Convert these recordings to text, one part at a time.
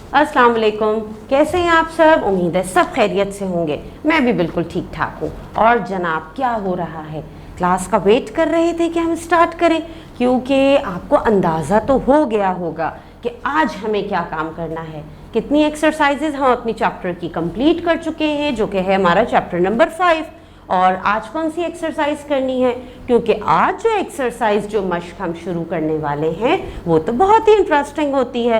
अस्सलाम वालेकुम, कैसे हैं आप सब? उम्मीद है सब खैरियत से होंगे। मैं भी बिल्कुल ठीक ठाक हूँ। और जनाब क्या हो रहा है? क्लास का वेट कर रहे थे कि हम स्टार्ट करें, क्योंकि आपको अंदाज़ा तो हो गया होगा कि आज हमें क्या काम करना है। कितनी एक्सरसाइजेज हम अपनी चैप्टर की कंप्लीट कर चुके हैं, जो कि है हमारा चैप्टर नंबर 5। और आज कौन सी एक्सरसाइज करनी है? क्योंकि आज जो एक्सरसाइज जो मश्क हम शुरू करने वाले हैं वो तो बहुत ही इंटरेस्टिंग होती है।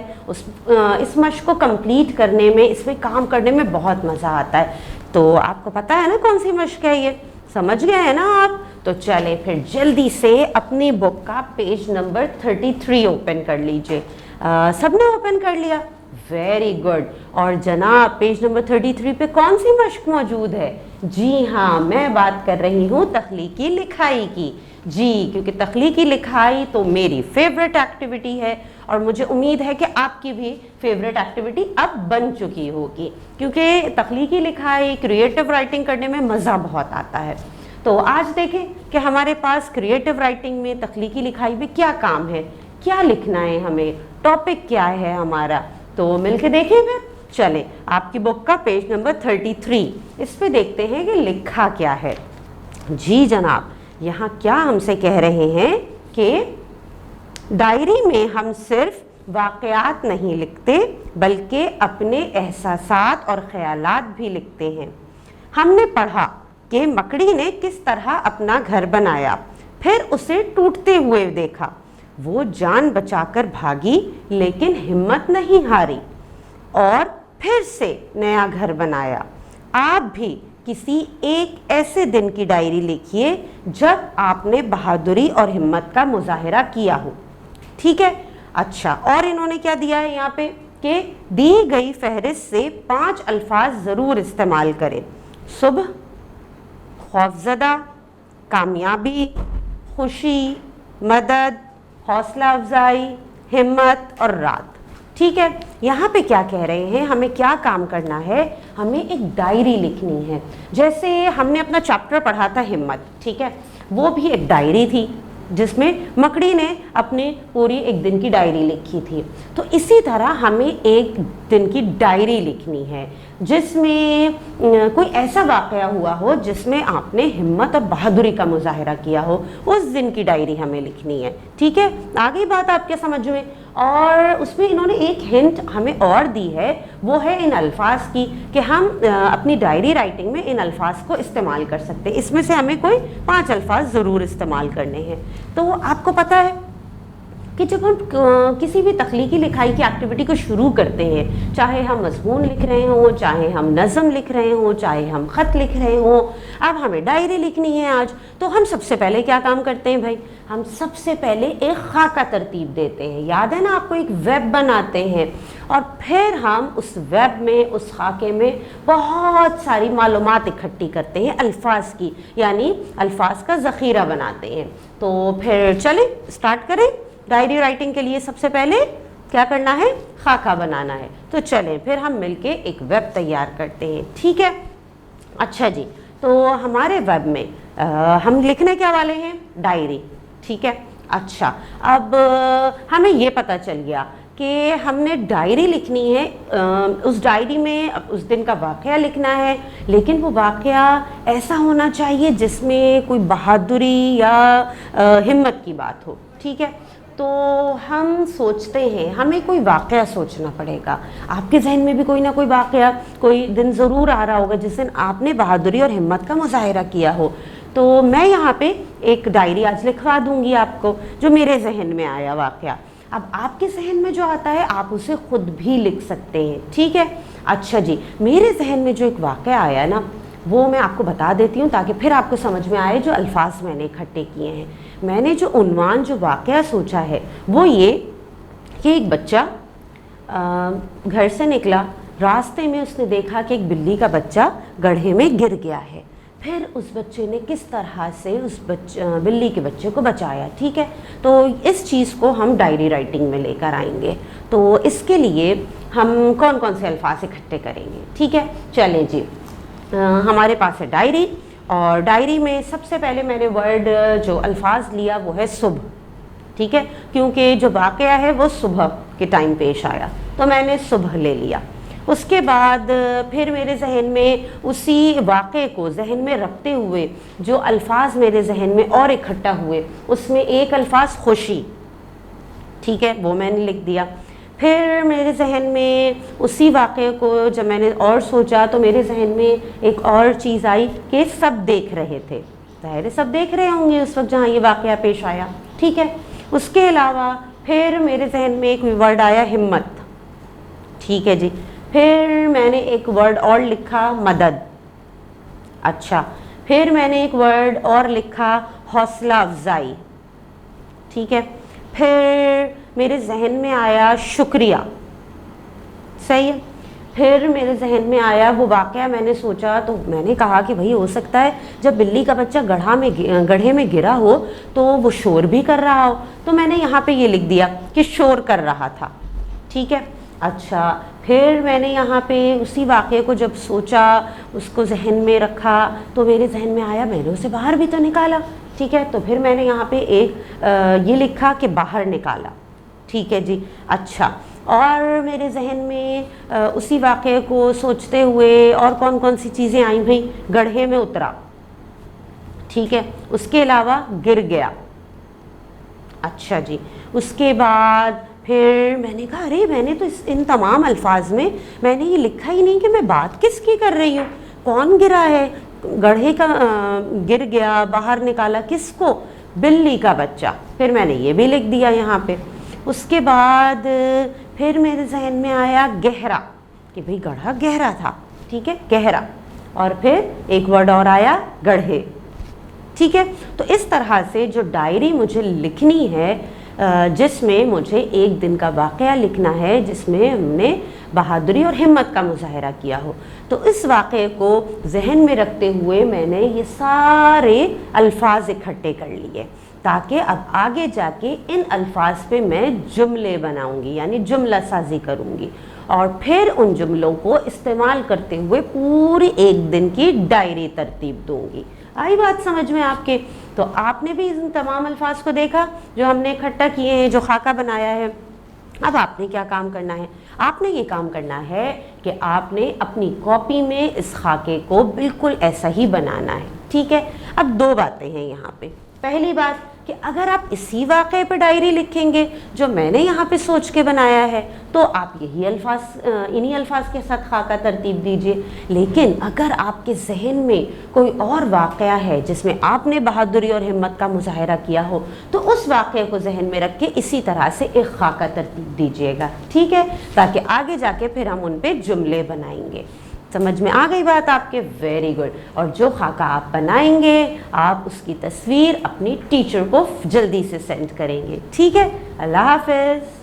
इस मश्क को कंप्लीट करने में, इसमें काम करने में बहुत मज़ा आता है। तो आपको पता है ना कौन सी मश्क है ये? समझ गए हैं ना आप? तो चले फिर जल्दी से अपनी बुक का पेज नंबर 33 ओपन कर लीजिए। सबने ओपन कर लिया? Very good. और जनाब पेज नंबर 33 पे कौन सी मश्क मौजूद है? जी हाँ, मैं बात कर रही हूँ तख्लीकी लिखाई की। जी, क्योंकि तख्लीकी लिखाई तो मेरी फेवरेट एक्टिविटी है और मुझे उम्मीद है कि आपकी भी फेवरेट एक्टिविटी अब बन चुकी होगी, क्योंकि तख्लीकी लिखाई, क्रिएटिव राइटिंग करने में मज़ा बहुत आता है। तो आज देखें कि हमारे पास क्रिएटिव राइटिंग में, तख्लीकी लिखाई में क्या काम है, क्या लिखना है हमें, टॉपिक क्या है हमारा। तो मिलके देखें फिर। चलें, आपकी बुक का पेज नंबर 33, इस पे देखते हैं कि लिखा क्या है। जी जनाब, यहाँ क्या हमसे कह रहे हैं कि डायरी में हम सिर्फ वाक़यात नहीं लिखते बल्कि अपने एहसासात और ख़यालात भी लिखते हैं। हमने पढ़ा कि मकड़ी ने किस तरह अपना घर बनाया, फिर उसे टूटते हुए देखा। वो जान बचाकर भागी लेकिन हिम्मत नहीं हारी और फिर से नया घर बनाया। आप भी किसी एक ऐसे दिन की डायरी लिखिए जब आपने बहादुरी और हिम्मत का मुजाहिरा किया हो। ठीक है। अच्छा, और इन्होंने क्या दिया है यहाँ पे कि दी गई फहरिस्त से 5 अल्फाज ज़रूर इस्तेमाल करें। सुबह, खौफज़दा, कामयाबी, खुशी, मदद, हौसला अफजाई, हिम्मत और रात। ठीक है। यहाँ पे क्या कह रहे हैं, हमें क्या काम करना है? हमें एक डायरी लिखनी है। जैसे हमने अपना चैप्टर पढ़ा था हिम्मत, ठीक है, वो भी एक डायरी थी जिसमें मकड़ी ने अपनी पूरी एक दिन की डायरी लिखी थी। तो इसी तरह हमें एक दिन की डायरी लिखनी है जिसमें कोई ऐसा वाक़या हुआ हो जिसमें आपने हिम्मत और बहादुरी का मुजाहिरा किया हो, उस दिन की डायरी हमें लिखनी है। ठीक है, आ गई बात आपके समझ में? और उसमें इन्होंने एक हिंट हमें और दी है, वो है इन अल्फाज की, कि हम अपनी डायरी राइटिंग में इन अल्फाज को इस्तेमाल कर सकते हैं। इसमें से हमें कोई 5 अल्फाज ज़रूर इस्तेमाल करने हैं। तो आपको पता है कि जब हम किसी भी तख्लीकी लिखाई की एक्टिविटी को शुरू करते हैं, चाहे हम मज़मून लिख रहे हों, चाहे हम नज़म लिख रहे हों, चाहे हम ख़त लिख रहे हों, अब हमें डायरी लिखनी है आज, तो हम सबसे पहले क्या काम करते हैं भाई? हम सबसे पहले एक खाका तरतीब देते हैं। याद है ना आपको? एक वेब बनाते हैं और फिर हम उस वेब में, उस खाके में बहुत सारी मालूमात इकट्ठी करते हैं अल्फाज की, यानी अल्फाज का ज़ख़ीरा बनाते हैं। तो फिर चलें स्टार्ट करें। डायरी राइटिंग के लिए सबसे पहले क्या करना है? खाका बनाना है। तो चलें फिर हम मिलके एक वेब तैयार करते हैं। ठीक है। अच्छा जी, तो हमारे वेब में हम लिखने क्या वाले हैं? डायरी। ठीक है। अच्छा, अब हमें ये पता चल गया कि हमने डायरी लिखनी है। उस डायरी में उस दिन का वाक़या लिखना है, लेकिन वो वाक़या ऐसा होना चाहिए जिसमें कोई बहादुरी या हिम्मत की बात हो। ठीक है। तो हम सोचते हैं, हमें कोई वाक़या सोचना पड़ेगा। आपके जहन में भी कोई ना कोई वाक़या, कोई दिन ज़रूर आ रहा होगा जिस दिन आपने बहादुरी और हिम्मत का मुजाहिरा किया हो। तो मैं यहाँ पे एक डायरी आज लिखवा दूँगी आपको, जो मेरे जहन में आया वाक़या। अब आपके जहन में जो आता है आप उसे खुद भी लिख सकते हैं। ठीक है। अच्छा जी, मेरे जहन में जो एक वाक़या आया ना, वो मैं आपको बता देती हूँ ताकि फिर आपको समझ में आए जो अल्फाज मैंने इकट्ठे किए हैं। मैंने जो उन्वान, जो वाक़या सोचा है वो ये कि एक बच्चा घर से निकला, रास्ते में उसने देखा कि एक बिल्ली का बच्चा गड्ढे में गिर गया है। फिर उस बच्चे ने किस तरह से उस बिल्ली के बच्चे को बचाया। ठीक है। तो इस चीज़ को हम डायरी राइटिंग में लेकर आएंगे। तो इसके लिए हम कौन कौन से अल्फाज इकट्ठे करेंगे? ठीक है, चलें जी। हमारे पास है डायरी, और डायरी में सबसे पहले मैंने वर्ड जो अल्फाज लिया वो है सुबह। ठीक है, क्योंकि जो वाक़या है वो सुबह کہ ٹائم پیش آیا تو میں نے صبح لے لیا۔ اس کے بعد پھر میرے ذہن میں اسی واقعے کو ذہن میں رکھتے ہوئے جو الفاظ میرے ذہن میں اور اکٹھا ہوئے، اس میں ایک الفاظ خوشی، ٹھیک ہے، وہ میں نے لکھ دیا۔ پھر میرے ذہن میں اسی واقعے کو جب میں نے اور سوچا تو میرے ذہن میں ایک اور چیز آئی کہ سب دیکھ رہے تھے، ظاہر ہے سب دیکھ رہے ہوں گے اس وقت جہاں یہ واقعہ پیش آیا، ٹھیک ہے۔ اس کے علاوہ پھر میرے ذہن میں ایک ورڈ آیا ہمت، ٹھیک ہے جی۔ پھر میں نے ایک ورڈ اور لکھا مدد، اچھا۔ پھر میں نے ایک ورڈ اور لکھا حوصلہ افزائی، ٹھیک ہے۔ پھر میرے ذہن میں آیا شکریہ، صحیح ہے۔ پھر میرے ذہن میں آیا وہ واقعہ، میں نے سوچا تو میں نے کہا کہ بھائی ہو سکتا ہے جب بلی کا بچہ گڑھے میں گرا ہو تو وہ شور بھی کر رہا ہو، تو میں نے یہاں پہ یہ لکھ دیا کہ شور کر رہا تھا، ٹھیک ہے۔ اچھا، پھر میں نے یہاں پہ اسی واقعے کو جب سوچا، اس کو ذہن میں رکھا تو میرے ذہن میں آیا میں نے اسے باہر بھی تو نکالا، ٹھیک ہے۔ تو پھر میں نے یہاں پہ ایک یہ لکھا کہ باہر نکالا، ٹھیک ہے جی۔ اچھا، اور میرے ذہن میں اسی واقعے کو سوچتے ہوئے اور کون کون سی چیزیں آئیں بھائی، گڑھے میں اترا، ٹھیک ہے۔ اس کے علاوہ گر گیا، اچھا جی۔ اس کے بعد پھر میں نے کہا ارے میں نے تو ان تمام الفاظ میں میں نے یہ لکھا ہی نہیں کہ میں بات کس کی کر رہی ہوں، کون گرا ہے، گڑھے کا گر گیا، باہر نکالا کس کو، بلی کا بچہ، پھر میں نے یہ بھی لکھ دیا یہاں پہ۔ اس کے بعد پھر میرے ذہن میں آیا گہرا، کہ بھئی گڑھا گہرا تھا، ٹھیک ہے، گہرا۔ اور پھر ایک ورڈ اور آیا گڑھے، ٹھیک ہے۔ تو اس طرح سے جو ڈائری مجھے لکھنی ہے، جس میں مجھے ایک دن کا واقعہ لکھنا ہے جس میں ہم نے بہادری اور ہمت کا مظاہرہ کیا ہو، تو اس واقعے کو ذہن میں رکھتے ہوئے میں نے یہ سارے الفاظ اکٹھے کر لیے تاکہ اب آگے جا کے ان الفاظ پہ میں جملے بناؤں گی، یعنی جملہ سازی کروں گی، اور پھر ان جملوں کو استعمال کرتے ہوئے پوری ایک دن کی ڈائری ترتیب دوں گی۔ آئی بات سمجھ میں آپ کے؟ تو آپ نے بھی ان تمام الفاظ کو دیکھا جو ہم نے اکٹھا کیے ہیں، جو خاکہ بنایا ہے۔ اب آپ نے کیا کام کرنا ہے؟ آپ نے یہ کام کرنا ہے کہ آپ نے اپنی کاپی میں اس خاکے کو بالکل ایسا ہی بنانا ہے، ٹھیک ہے۔ اب دو باتیں ہیں یہاں پہ۔ پہلی بات کہ اگر آپ اسی واقعے پہ ڈائری لکھیں گے جو میں نے یہاں پہ سوچ کے بنایا ہے تو آپ یہی الفاظ انہی الفاظ کے ساتھ خاکہ ترتیب دیجئے، لیکن اگر آپ کے ذہن میں کوئی اور واقعہ ہے جس میں آپ نے بہادری اور ہمت کا مظاہرہ کیا ہو تو اس واقعے کو ذہن میں رکھ کے اسی طرح سے ایک خاکہ ترتیب دیجئے گا، ٹھیک ہے، تاکہ آگے جا کے پھر ہم ان پہ جملے بنائیں گے۔ سمجھ میں آ گئی بات آپ کے؟ Very good. اور جو خاکہ آپ بنائیں گے آپ اس کی تصویر اپنی ٹیچر کو جلدی سے سینڈ کریں گے، ٹھیک ہے۔ اللہ حافظ۔